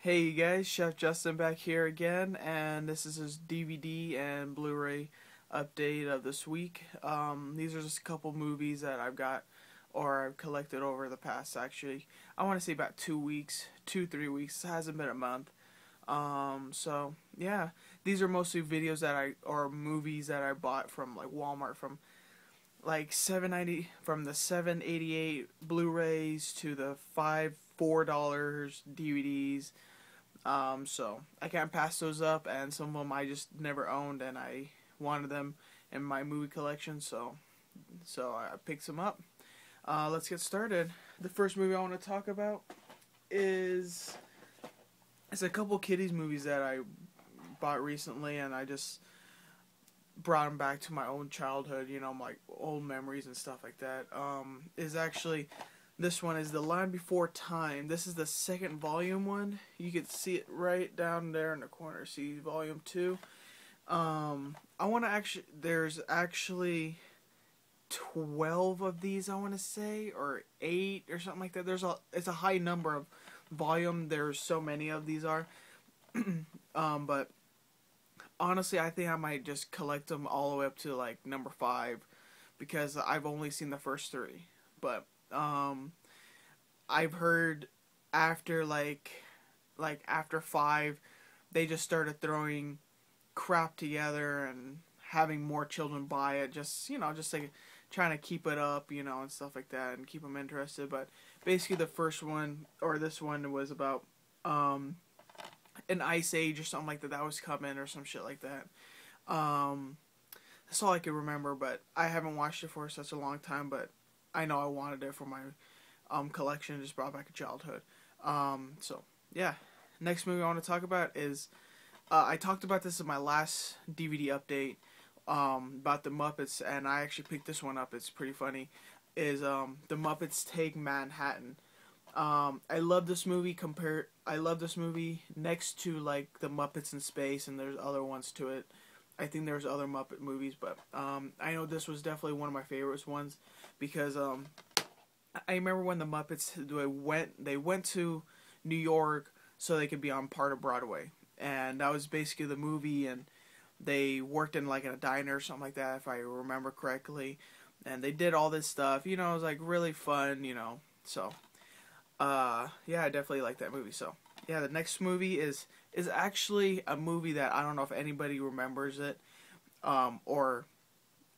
Hey you guys, Chef Justin back here again, and this is his DVD and Blu Ray update of this week. These are just a couple movies that I've got, or I've collected over the past, actually, I want to say about 2 weeks, 3 weeks, it hasn't been a month. So, yeah, these are mostly videos or movies that I bought from, like, Walmart, from, like, from the $7.88 Blu-rays to the $4 DVDs. So I can't pass those up, and some of them I just never owned, and I wanted them in my movie collection, so I picked some up. Let's get started. The first movie I want to talk about it's a couple kiddies movies that I bought recently, and I just brought them back to my own childhood, my old memories and stuff like that. This one is The Land Before Time. This is the second volume one. You can see it right down there in the corner. See volume 2. There's actually 12 of these, I want to say, or 8 or something like that. It's a high number of volume. There's so many of these are. But honestly, I think I might just collect them all the way up to like number 5, because I've only seen the first 3. But I've heard after after 5, they just started throwing crap together and having more children buy it, just like trying to keep it up, and stuff like that, and keep them interested. But basically, the first one, or this one, was about an ice age or something like that was coming, or some shit like that. That's all I can remember, but I haven't watched it for such a long time. But I know I wanted it for my collection. Just brought back a childhood. So yeah, next movie I want to talk about is I talked about this in my last DVD update about the Muppets, and I actually picked this one up. It's pretty funny. Is The Muppets Take Manhattan. I love this movie. I love this movie next to like The Muppets in Space, and there's other ones to it. I think there's other Muppet movies, but I know this was definitely one of my favorite ones, because I remember when the Muppets they went to New York so they could be on part of Broadway, and that was basically the movie. And they worked in a diner or something like that, if I remember correctly, and they did all this stuff. It was like really fun. So yeah, I definitely like that movie. So yeah, the next movie is actually a movie that I don't know if anybody remembers it, or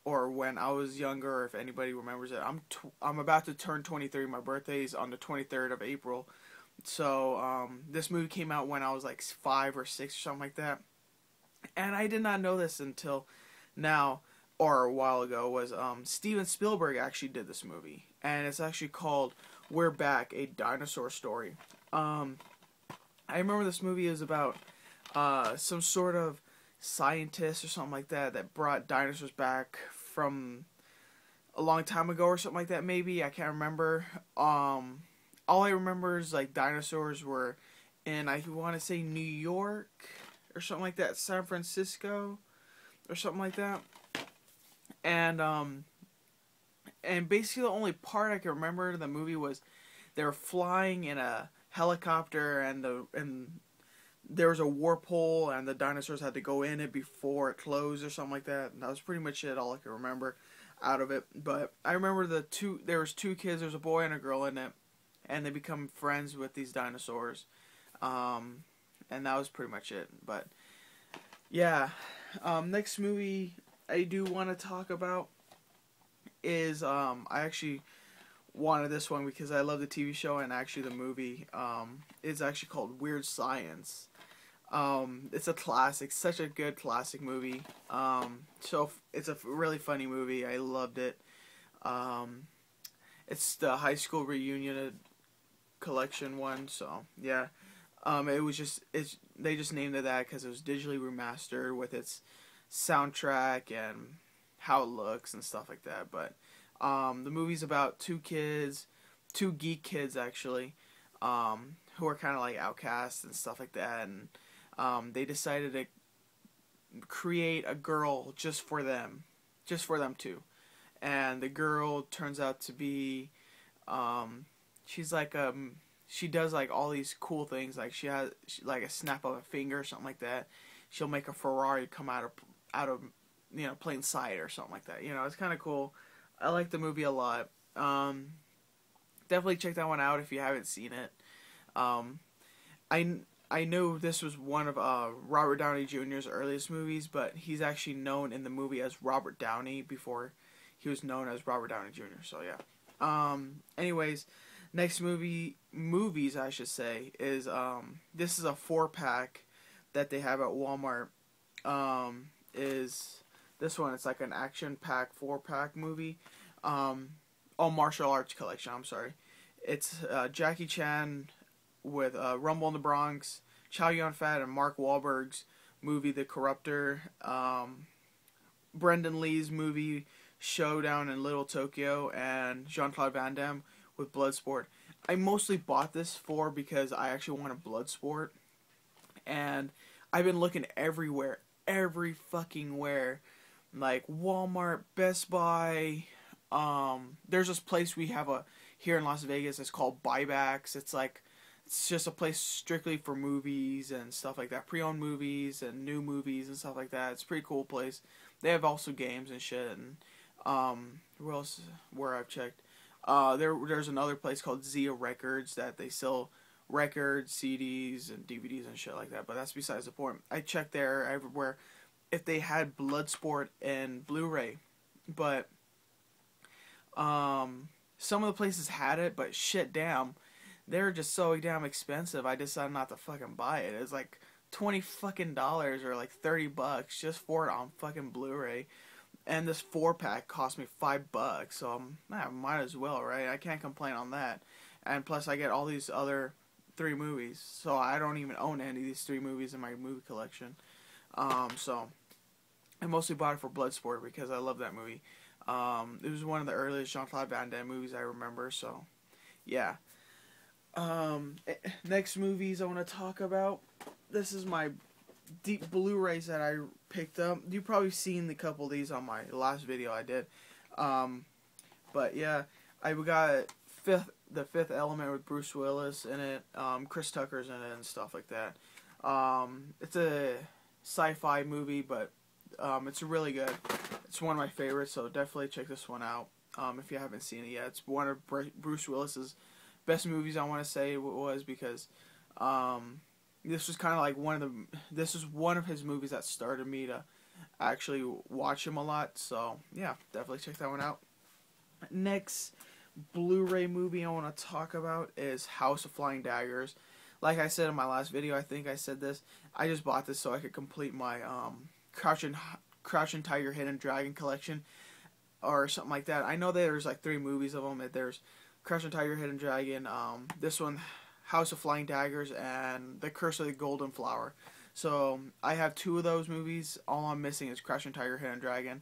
when I was younger, or if anybody remembers it. I'm about to turn 23. My birthday is on the 23rd of April. So this movie came out when I was like 5 or 6 or something like that, and I did not know this until now, or a while ago. Was Steven Spielberg actually did this movie, and it's actually called We're Back, A Dinosaur Story. I remember this movie is about some sort of scientist or something like that brought dinosaurs back from a long time ago or something like that. Maybe I can't remember. All I remember is like dinosaurs were in, I want to say, New York or something like that, San Francisco or something like that. And basically the only part I can remember of the movie was they were flying in a helicopter, and there was a warp hole, and the dinosaurs had to go in it before it closed or something like that. And that was pretty much it, all I can remember out of it. But I remember there was 2 kids, there was a boy and a girl in it, and they become friends with these dinosaurs. And that was pretty much it. But yeah, next movie I do want to talk about is I actually wanted this one because I love the TV show, and actually the movie is actually called Weird Science. It's a classic, such a good classic movie. So it's a really funny movie. I loved it. It's the high school reunion collection one. So yeah, they just named it that because it was digitally remastered with its soundtrack and how it looks and stuff like that. But the movie's about 2 geek kids actually, who are kind of like outcasts and stuff like that, and they decided to create a girl just for them two. And the girl turns out to be, she's like she does like all these cool things. Like like a snap of a finger or something like that. She'll make a Ferrari come out of plain sight or something like that. It's kind of cool. I like the movie a lot. Definitely check that one out if you haven't seen it. I know this was one of Robert Downey Jr.'s earliest movies, but he's actually known in the movie as Robert Downey before he was known as Robert Downey Jr. So yeah. Anyways, next movies I should say is this is a 4-pack that they have at Walmart. Is this one? It's like an action pack 4-pack movie. Martial arts collection. I'm sorry. It's Jackie Chan with Rumble in the Bronx, Chow Yun-fat, and Mark Wahlberg's movie The Corruptor. Brendan Lee's movie Showdown in Little Tokyo, and Jean-Claude Van Damme with Bloodsport. I mostly bought this because I actually wanted Bloodsport, and I've been looking everywhere, every fucking where, like Walmart, Best Buy. There's this place we have here in Las Vegas. It's called Buybacks. It's just a place strictly for movies and stuff like that. Pre-owned movies and new movies and stuff like that. It's a pretty cool place. They have also games and shit. And where I've checked, there's another place called Zia Records that they sell records, CDs, and DVDs and shit like that. But that's besides the point. I checked there everywhere if they had Bloodsport and Blu Ray, but some of the places had it, but shit, damn, they were just so damn expensive. I decided not to fucking buy it. It was like $20 fucking or like $30 just for it on fucking Blu-ray. And this 4-pack cost me $5, so I might as well, right? I can't complain on that. And plus, I get all these other 3 movies, so I don't even own any of these 3 movies in my movie collection. So I mostly bought it for Bloodsport because I love that movie. It was one of the earliest Jean-Claude Van Damme movies I remember. So yeah. Next movies I want to talk about. This is my deep Blu-rays that I picked up. You've probably seen a couple of these on my last video I did. But yeah, I got The Fifth Element with Bruce Willis in it. Chris Tucker's in it and stuff like that. It's a sci-fi movie, but it's really good. It's one of my favorites, so definitely check this one out if you haven't seen it yet. It's one of Bruce Willis's best movies, I want to say it was, because this was kind of like this was one of his movies that started me to actually watch him a lot. So yeah, definitely check that one out. Next Blu-ray movie I want to talk about is House of Flying Daggers. Like I said in my last video, I think I said this, I just bought this so I could complete my Crouching Tiger, Hidden Dragon collection or something like that. I know there's like 3 movies of them. There's Crouching Tiger, Hidden Dragon, this one, House of Flying Daggers, and The Curse of the Golden Flower. So I have 2 of those movies. All I'm missing is Crouching Tiger, Hidden Dragon.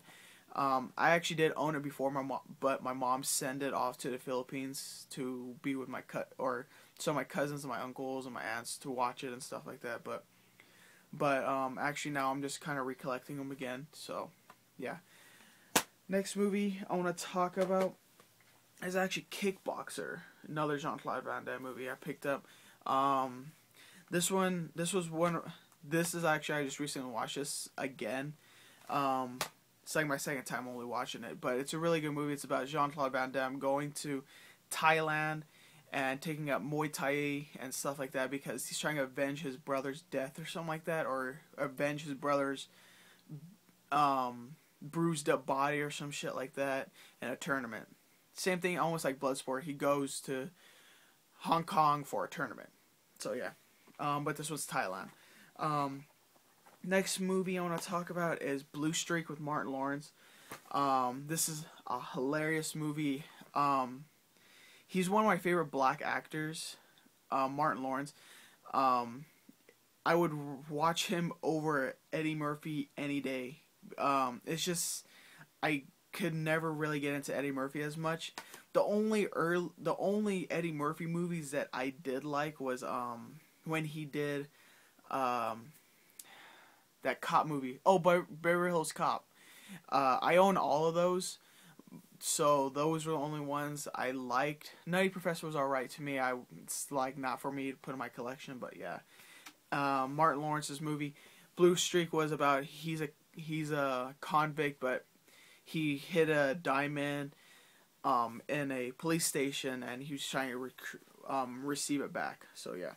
I actually did own it before but my mom sent it off to the Philippines to be with my my cousins and my uncles and my aunts to watch it and stuff like that. But actually now I'm just kind of recollecting them again. So yeah. Next movie I want to talk about is actually Kickboxer, another Jean-Claude Van Damme movie I picked up. This is actually, I just recently watched this again. It's like my second time only watching it, but it's a really good movie. It's about Jean-Claude Van Damme going to Thailand and taking up Muay Thai and stuff like that because he's trying to avenge his brother's death or something like that, or avenge his brother's bruised up body or some shit like that in a tournament. Same thing, almost like Bloodsport. He goes to Hong Kong for a tournament. So yeah, but this was Thailand. Next movie I want to talk about is Blue Streak with Martin Lawrence. This is a hilarious movie. He's one of my favorite black actors, Martin Lawrence. I would watch him over Eddie Murphy any day. It's just, I could never really get into Eddie Murphy as much. The only Eddie Murphy movies that I did like was when he did that cop movie. Oh, Beverly Hills Cop. I own all of those, So those were the only ones I liked. Nutty Professor was alright to me. It's like not for me to put in my collection, but yeah. Martin Lawrence's movie Blue Streak was about he's a convict, but he hid a diamond in a police station, and he was trying to receive it back. So yeah.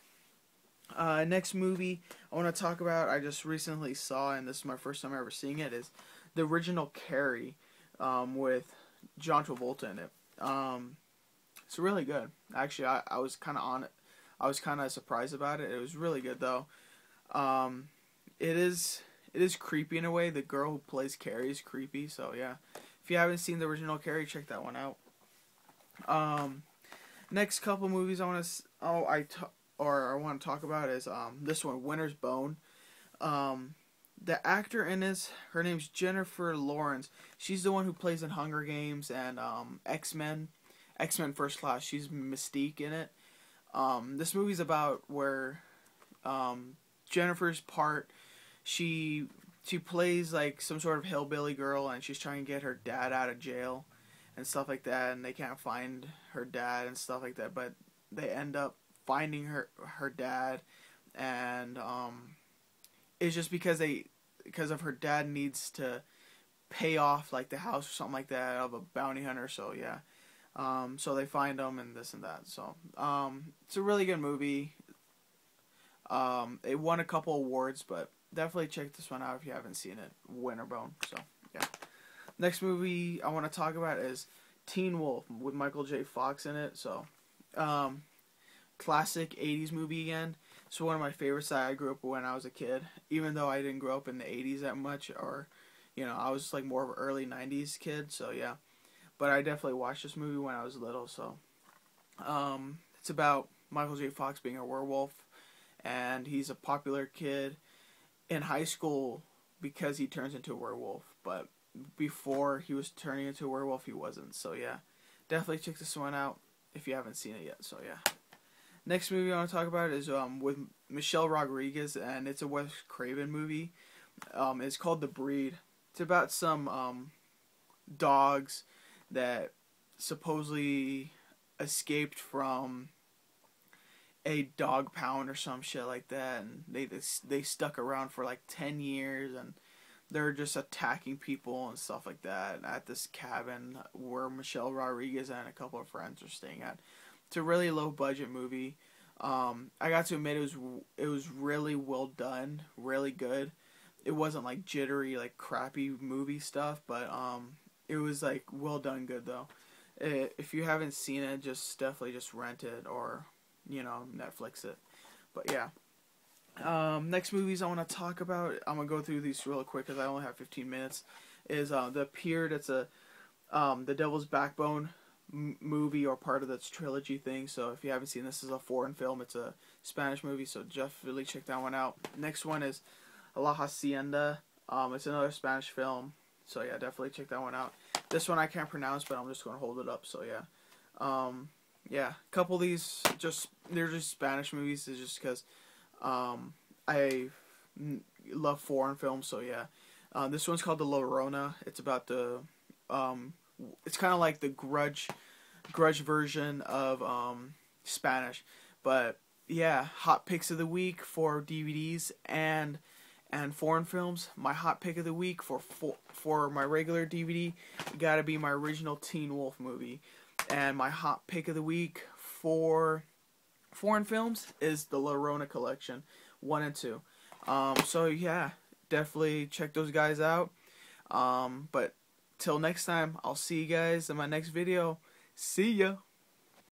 Next movie I want to talk about, I just recently saw, and this is my first time ever seeing it, is the original Carrie with John Travolta in it. It's really good. Actually, I was kind of on it. I was kind of surprised about it. It was really good though. It is creepy in a way. The girl who plays Carrie is creepy. So yeah, if you haven't seen the original Carrie, check that one out. Next couple movies I want to talk about is this one, Winter's Bone. The actor in this, her name's Jennifer Lawrence. She's the one who plays in Hunger Games and X-Men First Class. She's Mystique in it. This movie's about where Jennifer's part, she plays like some sort of hillbilly girl, and she's trying to get her dad out of jail and stuff like that, and they can't find her dad and stuff like that, but they end up finding her dad, and it's just because of her dad needs to pay off like the house or something like that of a bounty hunter. So yeah, so they find him and this and that. So it's a really good movie. It won a couple awards, but definitely check this one out if you haven't seen it. Winterbone. So yeah. Next movie I want to talk about is Teen Wolf with Michael J. Fox in it. So classic 80s movie again. It's one of my favorites that I grew up when I was a kid, even though I didn't grow up in the 80s that much, or I was like more of an early 90s kid. So yeah, but I definitely watched this movie when I was little. So it's about Michael J. Fox being a werewolf, and he's a popular kid in high school because he turns into a werewolf, but before he was turning into a werewolf, he wasn't. So yeah, definitely check this one out if you haven't seen it yet. So yeah. Next movie I want to talk about is with Michelle Rodriguez, and it's a Wes Craven movie. It's called The Breed. It's about some dogs that supposedly escaped from a dog pound or some shit like that, and they stuck around for like 10 years, and they're just attacking people and stuff like that at this cabin where Michelle Rodriguez and a couple of friends are staying at. It's a really low budget movie. I got to admit it was really well done, really good. It wasn't like jittery, like crappy movie stuff, but it was like well done, good though. If you haven't seen it, definitely just rent it or Netflix it. But yeah. Next movies I want to talk about, I'm gonna go through these real quick because I only have 15 minutes. Is The Pier? That's a The Devil's Backbone movie or part of this trilogy thing. So if you haven't seen this, is a foreign film. It's a Spanish movie, so definitely check that one out. Next one is La Hacienda. It's another Spanish film, so yeah, definitely check that one out. This one I can't pronounce, but I'm just gonna hold it up. So yeah, yeah, a couple of these they're just Spanish movies. It's just because I love foreign films. So yeah, this one's called the Llorona. It's about the it's kind of like the Grudge version of Spanish, but yeah, hot picks of the week for DVDs and foreign films. My hot pick of the week for my regular DVD gotta be my original Teen Wolf movie, and my hot pick of the week for foreign films is the Llorona collection 1 and 2. So yeah, definitely check those guys out. But till next time, I'll see you guys in my next video. See ya!